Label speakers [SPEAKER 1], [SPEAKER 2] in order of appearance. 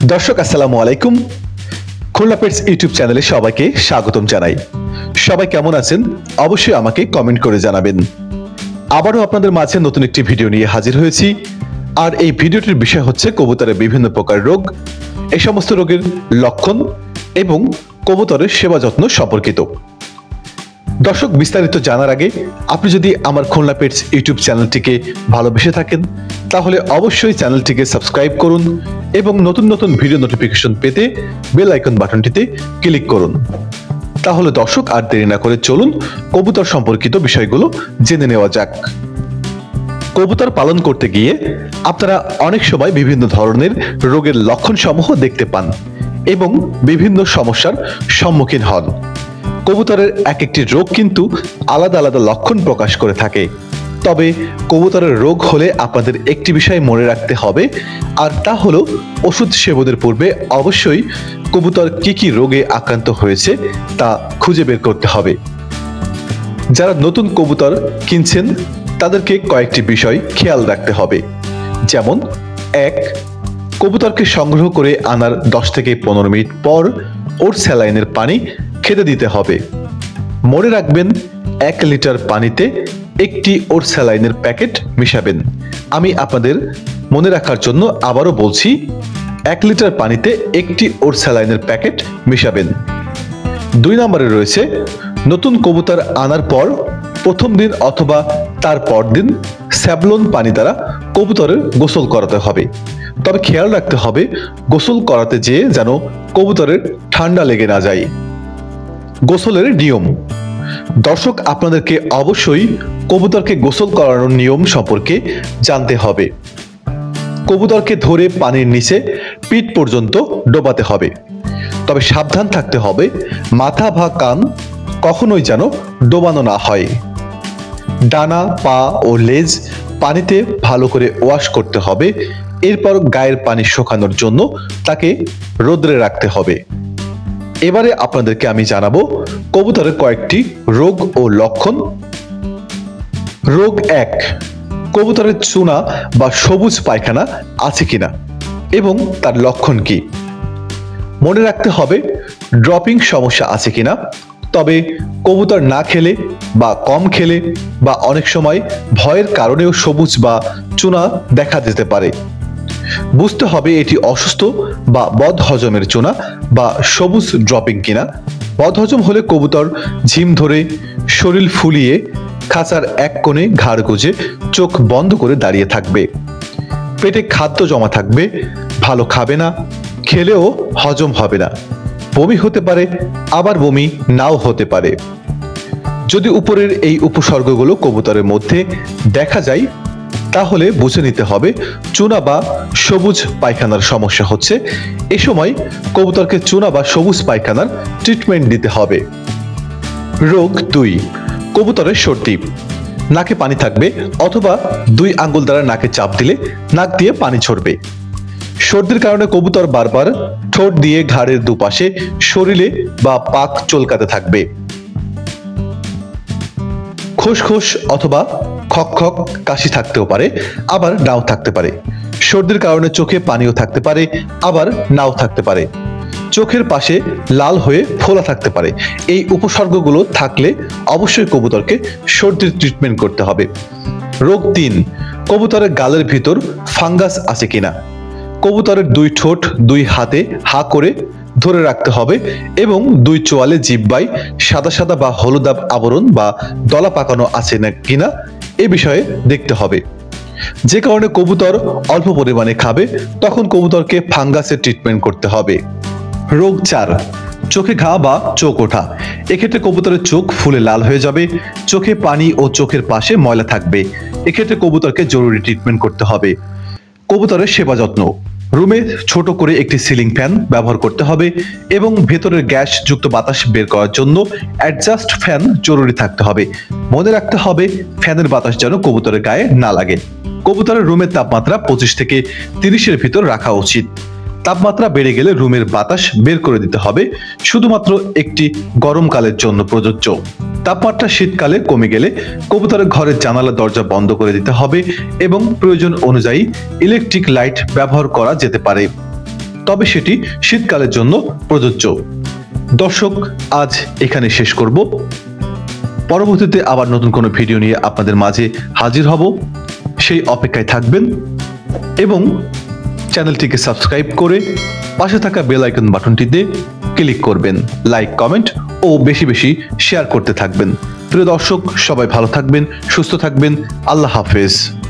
[SPEAKER 1] দর্শক আসসালামু আলাইকুম। খুলনা পেটস ইউটিউব চ্যানেলে সবাইকে স্বাগতম জানাই। সবাই কেমন আছেন অবশ্যই আমাকে কমেন্ট করে জানাবেন। আবারও আপনাদের মাঝে নতুন একটি ভিডিও নিয়ে হাজির হয়েছি। আর এই ভিডিওটির বিষয় হচ্ছে কবুতরের বিভিন্ন প্রকার রোগ, এই সমস্ত রোগের লক্ষণ এবং কবুতরের সেবা যত্ন সম্পর্কিত। দর্শক, বিস্তারিত জানার আগে আপনি যদি আমার খুলনা পেটস ইউটিউব চ্যানেলটিকে ভালোবেসে থাকেন তাহলে অবশ্যই চ্যানেলটিকে সাবস্ক্রাইব করুন এবং নতুন নতুন ভিডিও নোটিফিকেশন পেতে বেল আইকন বাটনটিতে ক্লিক করুন। তাহলে দর্শক, আর দেরি না করে চলুন কবুতর সম্পর্কিত বিষয়গুলো জেনে নেওয়া যাক। কবুতর পালন করতে গিয়ে আপনারা অনেক সময় বিভিন্ন ধরনের রোগের লক্ষণ সমূহ দেখতে পান এবং বিভিন্ন সমস্যার সম্মুখীন হন। কবুতরের এক একটি রোগ কিন্তু আলাদা আলাদা লক্ষণ প্রকাশ করে থাকে। তবে কবুতরের রোগ হলে আপনাদের একটি বিষয় মনে রাখতে হবে, আর তা হলো ওষুধ সেবনের পূর্বে অবশ্যই কবুতর কি কি রোগে আক্রান্ত হয়েছে তা খুঁজে বের করতে হবে। যারা নতুন কবুতর কিনছেন তাদেরকে কয়েকটি বিষয় খেয়াল রাখতে হবে। যেমন 1. কবুতরকে সংগ্রহ করে আনার 10 থেকে 15 মিনিট পর ওর স্যালাইনের পানি খেতে দিতে হবে। মনে রাখবেন 1 লিটার পানিতে একটি ওর স্যালাইনের প্যাকেট মিশাবেন। আমি আপনাদের মনে রাখার জন্য আবারও বলছি, 1 লিটার পানিতে একটি ওর স্যালাইনের প্যাকেট মিশাবেন। 2 নম্বরে রয়েছে নতুন কবুতর আনার পর প্রথম দিন অথবা তার পর দিন স্যাভলন পানি দ্বারা কবুতরের গোসল করাতে হবে। তবে খেয়াল রাখতে হবে গোসল করাতে যেয়ে যেন কবুতরের ঠান্ডা লেগে না যায়। গোসলের নিয়ম। দর্শক, আপনাদেরকে অবশ্যই কবুতরকে গোসল করানোর নিয়ম সম্পর্কে জানতে হবে। কবুতরকে ধরে পানির নিচে পিঠ পর্যন্ত ডোবাতে হবে। তবে সাবধান থাকতে হবে মাথা বা কান কখনোই যেন ডোবানো না হয়। ডানা, পা ও লেজ পানিতে ভালো করে ওয়াশ করতে হবে। এরপর গায়ের পানি শুকানোর জন্য তাকে রোদ্রে রাখতে হবে। এবারে আপনাদেরকে আমি জানাবো কবুতরের কয়েকটি রোগ ও লক্ষণ। রোগ 1. কবুতরের চুনা বা সবুজ পায়খানা আছে কিনা এবং তার লক্ষণ কি। মনে রাখতে হবে ড্রপিং সমস্যা আছে কিনা। তবে কবুতর না খেলে বা কম খেলে বা অনেক সময় ভয়ের কারণেও সবুজ বা চুনা দেখা যেতে পারে। বুঝতে হবে এটি অসুস্থ বা বদহজমের চুনা বা সবুজ ড্রপিং কিনা। বদহজম হলে কবুতর ঝিম ধরে, শরীর ফুলিয়ে, খাঁচার এক কোণে ঘাড় গুজে চোখ বন্ধ করে দাঁড়িয়ে থাকবে। পেটে খাদ্য জমা থাকবে, ভালো খাবে না, খেলেও হজম হবে না। বমি হতে পারে, আবার বমি নাও হতে পারে। যদি উপরের এই উপসর্গগুলো কবুতরের মধ্যে দেখা যায় তাহলে বুঝে নিতে হবে চুনা বা সবুজ পায়খানার সমস্যা হচ্ছে। এ সময় কবুতরকে চুনা বা সবুজ পায়খানার ট্রিটমেন্ট দিতে হবে। রোগ 2. কবুতরের সর্দি। নাকে পানি থাকবে অথবা 2 আঙ্গুল দ্বারা নাকে চাপ দিলে নাক দিয়ে পানি ঝরবে। সর্দির কারণে কবুতর বারবার ঠোঁট দিয়ে ঘাড়ের দুপাশে, শরীরে বা পাক চলকাতে থাকবে। খোসখোস অথবা খকখক কাশি থাকতেও পারে, আবার নাও থাকতে পারে। সর্দির কারণে চোখে পানিও থাকতে পারে, আবার নাও থাকতে পারে। চোখের পাশে লাল হয়ে ফোলা থাকতে পারে। এই উপসর্গগুলো থাকলে অবশ্যই কবুতরকে সর্দির ট্রিটমেন্ট করতে হবে। রোগ 3. কবুতরের গালের ভিতর ফাঙ্গাস আছে কিনা। কবুতরের 2 ঠোঁট 2 হাতে হা করে ধরে রাখতে হবে এবং 2 চোয়ালে জিহ্বায় সাদা সাদা বা হলুদাভ আবরণ বা দলা পাকানো আছে না কিনা এ বিষয়ে দেখতে হবে। যে কারণে কবুতর অল্প পরিমাণে খাবে তখন কবুতরকে ফাঙ্গাসের ট্রিটমেন্ট করতে হবে। রোগ 4. চোখে ঘা বা চোখ ওঠা। এক্ষেত্রে কবুতরের চোখ ফুলে লাল হয়ে যাবে, চোখে পানি ও চোখের পাশে ময়লা থাকবে। এক্ষেত্রে কবুতরকে জরুরি ট্রিটমেন্ট করতে হবে। কবুতরের সেবা যত্ন। রুমে ছোট করে একটি সিলিং ফ্যান ব্যবহার করতে হবে এবং ভেতরের গ্যাস যুক্ত বাতাস বের করার জন্য অ্যাডজাস্ট ফ্যান জরুরি থাকতে হবে। মনে রাখতে হবে ফ্যানের বাতাস যেন কবুতরের গায়ে না লাগে। কবুতরের রুমের তাপমাত্রা 25 থেকে 30-এর ভিতর রাখা উচিত। তাপমাত্রা বেড়ে গেলে রুমের বাতাস বের করে দিতে হবে, শুধুমাত্র একটি গরমকালের জন্য প্রযোজ্য। তাপমাত্রা শীতকালে কমে গেলে কবুতরের ঘরের জানালা দরজা বন্ধ করে দিতে হবে এবং প্রয়োজন অনুযায়ী ইলেকট্রিক লাইট ব্যবহার করা যেতে পারে। তবে সেটি শীতকালের জন্য প্রযোজ্য। দর্শক, আজ এখানে শেষ করব। পরবর্তীতে আবার নতুন কোনো ভিডিও নিয়ে আপনাদের মাঝে হাজির হব, সেই অপেক্ষায় থাকবেন এবং চ্যানেলটিকে সাবস্ক্রাইব করে পাশে থাকা বেল আইকন বাটনটিতে ক্লিক করবেন, লাইক, কমেন্ট ও বেশি বেশি শেয়ার করতে থাকবেন। প্রিয় দর্শক, সবাই ভালো থাকবেন, সুস্থ থাকবেন। আল্লাহ হাফেজ।